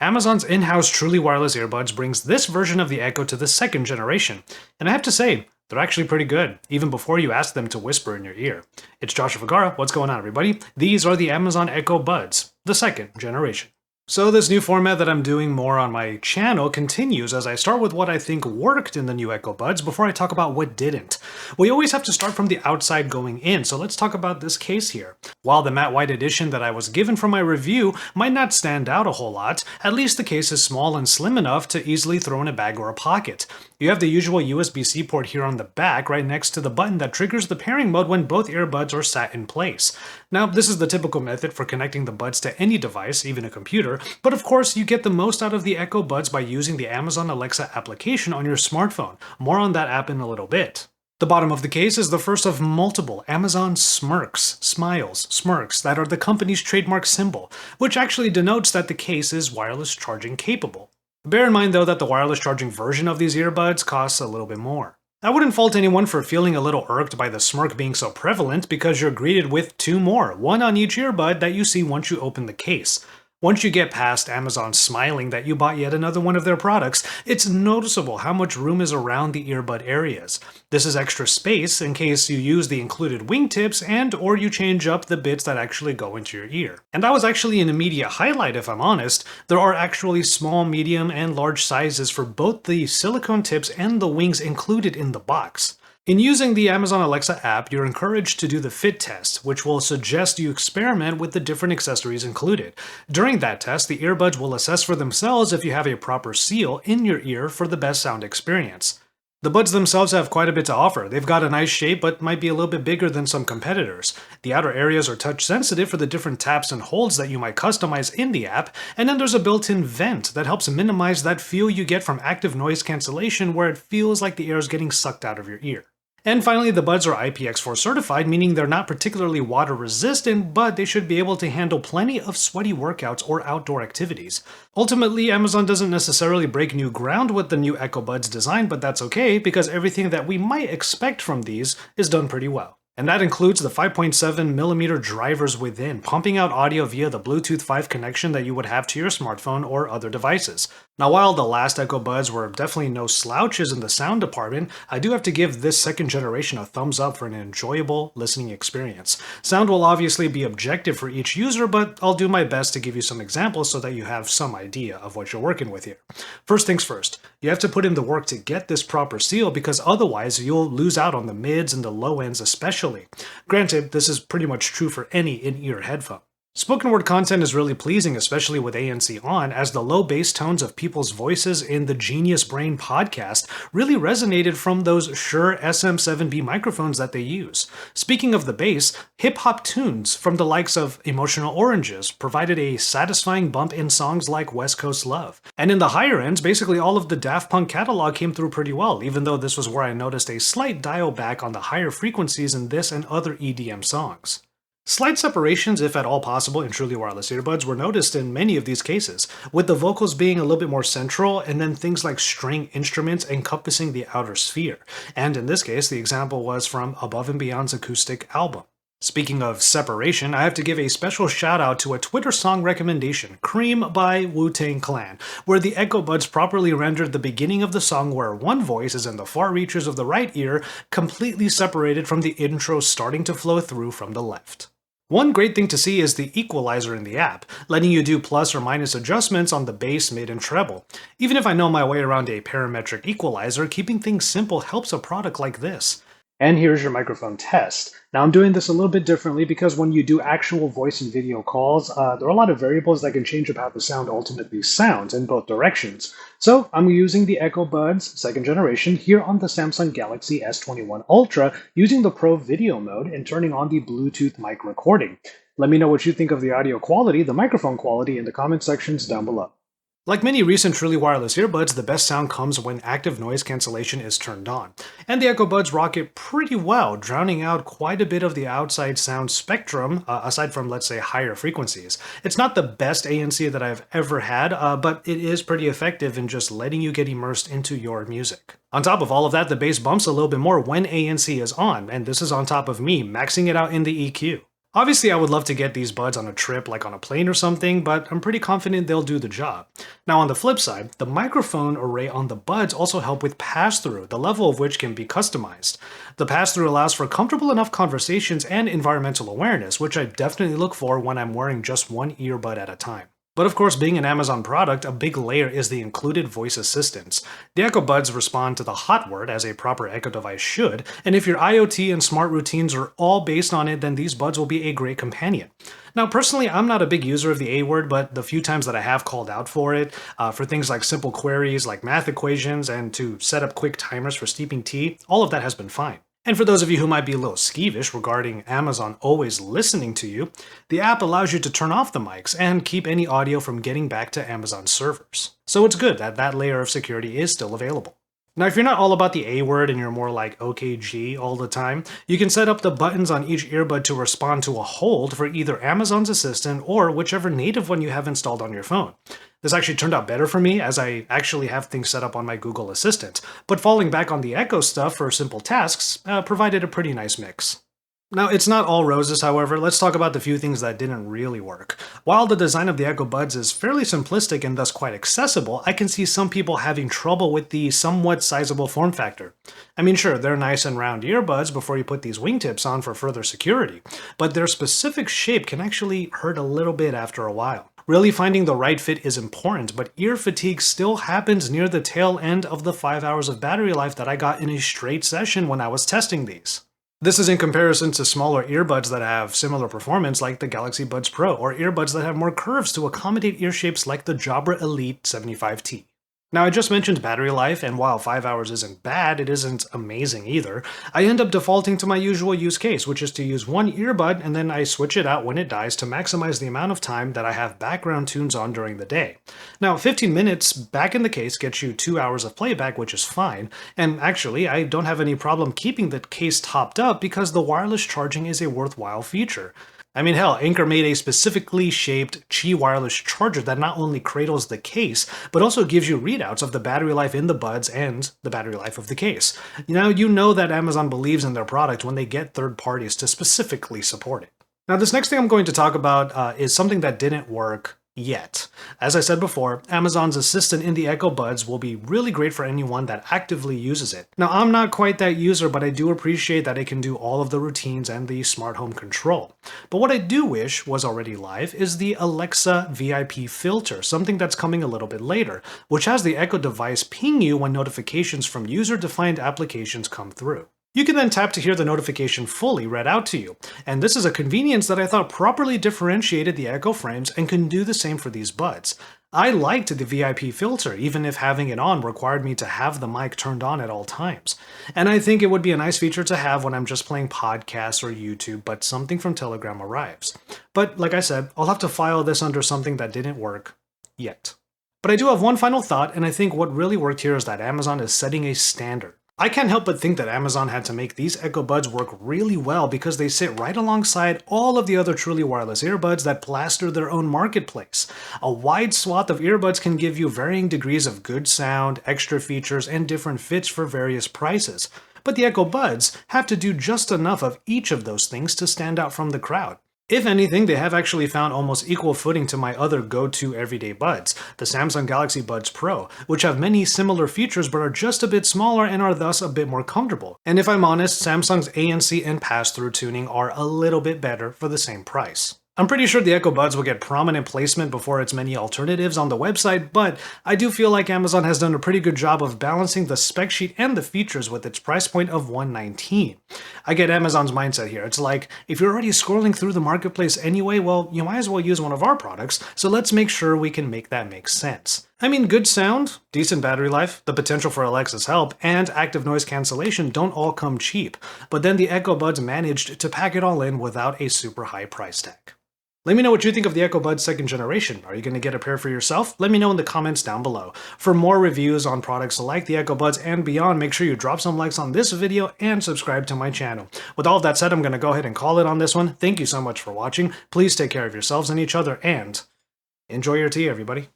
Amazon's in-house truly wireless earbuds brings this version of the Echo to the second generation, and I have to say, they're actually pretty good, even before you ask them to whisper in your ear. It's Joshua Vergara, what's going on everybody? These are the Amazon Echo Buds, the second generation. So this new format that I'm doing more on my channel continues as I start with what I think worked in the new Echo Buds before I talk about what didn't. We always have to start from the outside going in, so let's talk about this case here. While the matte white edition that I was given for my review might not stand out a whole lot, at least the case is small and slim enough to easily throw in a bag or a pocket. You have the usual USB-C port here on the back right next to the button that triggers the pairing mode when both earbuds are sat in place. Now, this is the typical method for connecting the buds to any device, even a computer, but of course you get the most out of the Echo Buds by using the Amazon Alexa application on your smartphone. More on that app in a little bit. The bottom of the case is the first of multiple Amazon smirks, smiles, smirks that are the company's trademark symbol, which actually denotes that the case is wireless charging capable. Bear in mind though that the wireless charging version of these earbuds costs a little bit more. I wouldn't fault anyone for feeling a little irked by the smirk being so prevalent because you're greeted with two more, one on each earbud that you see once you open the case. Once you get past Amazon smiling that you bought yet another one of their products, it's noticeable how much room is around the earbud areas. This is extra space in case you use the included wingtips and or you change up the bits that actually go into your ear. And that was actually an immediate highlight if I'm honest. There are actually small, medium, and large sizes for both the silicone tips and the wings included in the box. In using the Amazon Alexa app, you're encouraged to do the fit test, which will suggest you experiment with the different accessories included. During that test, the earbuds will assess for themselves if you have a proper seal in your ear for the best sound experience. The buds themselves have quite a bit to offer. They've got a nice shape, but might be a little bit bigger than some competitors. The outer areas are touch sensitive for the different taps and holds that you might customize in the app, and then there's a built-in vent that helps minimize that feel you get from active noise cancellation where it feels like the air is getting sucked out of your ear. And finally, the buds are IPX4 certified, meaning they're not particularly water resistant, but they should be able to handle plenty of sweaty workouts or outdoor activities. Ultimately, Amazon doesn't necessarily break new ground with the new Echo Buds design, but that's okay because everything that we might expect from these is done pretty well. And that includes the 5.7mm drivers within, pumping out audio via the Bluetooth 5 connection that you would have to your smartphone or other devices. Now, while the last Echo Buds were definitely no slouches in the sound department, I do have to give this second generation a thumbs up for an enjoyable listening experience. Sound will obviously be objective for each user, but I'll do my best to give you some examples so that you have some idea of what you're working with here. First things first, you have to put in the work to get this proper seal because otherwise you'll lose out on the mids and the low ends especially. Granted, this is pretty much true for any in-ear headphone. Spoken word content is really pleasing, especially with ANC on, as the low bass tones of people's voices in the Genius Brain podcast really resonated from those Shure SM7B microphones that they use. Speaking of the bass, hip-hop tunes from the likes of Emotional Oranges provided a satisfying bump in songs like West Coast Love. And in the higher ends, basically all of the Daft Punk catalog came through pretty well, even though this was where I noticed a slight dial back on the higher frequencies in this and other EDM songs. Slight separations, if at all possible, in truly wireless earbuds were noticed in many of these cases, with the vocals being a little bit more central and then things like string instruments encompassing the outer sphere. And in this case, the example was from Above and Beyond's acoustic album. Speaking of separation, I have to give a special shout out to a Twitter song recommendation, Cream by Wu-Tang Clan, where the Echo Buds properly rendered the beginning of the song where one voice is in the far reaches of the right ear, completely separated from the intro starting to flow through from the left. One great thing to see is the equalizer in the app, letting you do plus or minus adjustments on the bass, mid, and treble. Even if I know my way around a parametric equalizer, keeping things simple helps a product like this. And here's your microphone test. Now I'm doing this a little bit differently because when you do actual voice and video calls, there are a lot of variables that can change up how the sound ultimately sounds in both directions. So I'm using the Echo Buds second generation here on the Samsung Galaxy S21 Ultra using the Pro Video mode and turning on the Bluetooth mic recording. Let me know what you think of the audio quality, the microphone quality in the comment sections down below. Like many recent truly wireless earbuds, the best sound comes when active noise cancellation is turned on. And the Echo Buds rock it pretty well, drowning out quite a bit of the outside sound spectrum, aside from, let's say, higher frequencies. It's not the best ANC that I've ever had, but it is pretty effective in just letting you get immersed into your music. On top of all of that, the bass bumps a little bit more when ANC is on, and this is on top of me maxing it out in the EQ. Obviously, I would love to get these buds on a trip, like on a plane or something, but I'm pretty confident they'll do the job. Now, on the flip side, the microphone array on the buds also help with pass-through, the level of which can be customized. The pass-through allows for comfortable enough conversations and environmental awareness, which I definitely look for when I'm wearing just one earbud at a time. But of course, being an Amazon product, a big layer is the included voice assistants. The Echo Buds respond to the hot word as a proper Echo device should, and if your IoT and smart routines are all based on it, then these buds will be a great companion. Now, personally, I'm not a big user of the A word, but the few times that I have called out for it, for things like simple queries like math equations and to set up quick timers for steeping tea, all of that has been fine. And for those of you who might be a little skeevish regarding Amazon always listening to you, the app allows you to turn off the mics and keep any audio from getting back to Amazon servers. So it's good that that layer of security is still available. Now, if you're not all about the A word and you're more like OKG all the time, you can set up the buttons on each earbud to respond to a hold for either Amazon's Assistant or whichever native one you have installed on your phone. This actually turned out better for me as I actually have things set up on my Google Assistant, but falling back on the Echo stuff for simple tasks provided a pretty nice mix. Now, it's not all roses, however. Let's talk about the few things that didn't really work. While the design of the Echo Buds is fairly simplistic and thus quite accessible, I can see some people having trouble with the somewhat sizable form factor. I mean, sure, they're nice and round earbuds before you put these wingtips on for further security, but their specific shape can actually hurt a little bit after a while. Really finding the right fit is important, but ear fatigue still happens near the tail end of the 5 hours of battery life that I got in a straight session when I was testing these. This is in comparison to smaller earbuds that have similar performance like the Galaxy Buds Pro, or earbuds that have more curves to accommodate ear shapes like the Jabra Elite 75T. Now, I just mentioned battery life, and while 5 hours isn't bad, it isn't amazing either. I end up defaulting to my usual use case, which is to use one earbud and then I switch it out when it dies to maximize the amount of time that I have background tunes on during the day. Now, 15 minutes back in the case gets you 2 hours of playback, which is fine, and actually, I don't have any problem keeping the case topped up because the wireless charging is a worthwhile feature. I mean, hell, Anker made a specifically shaped Qi wireless charger that not only cradles the case, but also gives you readouts of the battery life in the buds and the battery life of the case. Now, you know that Amazon believes in their product when they get third parties to specifically support it. Now, this next thing I'm going to talk about is something that didn't work yet. As I said before, Amazon's Assistant in the Echo Buds will be really great for anyone that actively uses it. Now, I'm not quite that user, but I do appreciate that it can do all of the routines and the smart home control. But what I do wish was already live is the Alexa VIP filter, something that's coming a little bit later, which has the Echo device ping you when notifications from user-defined applications come through. You can then tap to hear the notification fully read out to you, and this is a convenience that I thought properly differentiated the Echo frames and can do the same for these buds. I liked the VIP filter, even if having it on required me to have the mic turned on at all times. And I think it would be a nice feature to have when I'm just playing podcasts or YouTube, but something from Telegram arrives. But like I said, I'll have to file this under something that didn't work yet. But I do have one final thought, and I think what really worked here is that Amazon is setting a standard. I can't help but think that Amazon had to make these Echo Buds work really well because they sit right alongside all of the other truly wireless earbuds that plaster their own marketplace. A wide swath of earbuds can give you varying degrees of good sound, extra features, and different fits for various prices. But the Echo Buds have to do just enough of each of those things to stand out from the crowd. If anything, they have actually found almost equal footing to my other go-to everyday buds, the Samsung Galaxy Buds Pro, which have many similar features but are just a bit smaller and are thus a bit more comfortable. And if I'm honest, Samsung's ANC and pass-through tuning are a little bit better for the same price. I'm pretty sure the Echo Buds will get prominent placement before its many alternatives on the website, but I do feel like Amazon has done a pretty good job of balancing the spec sheet and the features with its price point of $119. I get Amazon's mindset here. It's like, if you're already scrolling through the marketplace anyway, well, you might as well use one of our products, so let's make sure we can make that make sense. I mean, good sound, decent battery life, the potential for Alexa's help, and active noise cancellation don't all come cheap, but then the Echo Buds managed to pack it all in without a super high price tag. Let me know what you think of the Echo Buds 2nd generation. Are you going to get a pair for yourself? Let me know in the comments down below. For more reviews on products like the Echo Buds and beyond, make sure you drop some likes on this video and subscribe to my channel. With all of that said, I'm going to go ahead and call it on this one. Thank you so much for watching. Please take care of yourselves and each other, and enjoy your tea, everybody.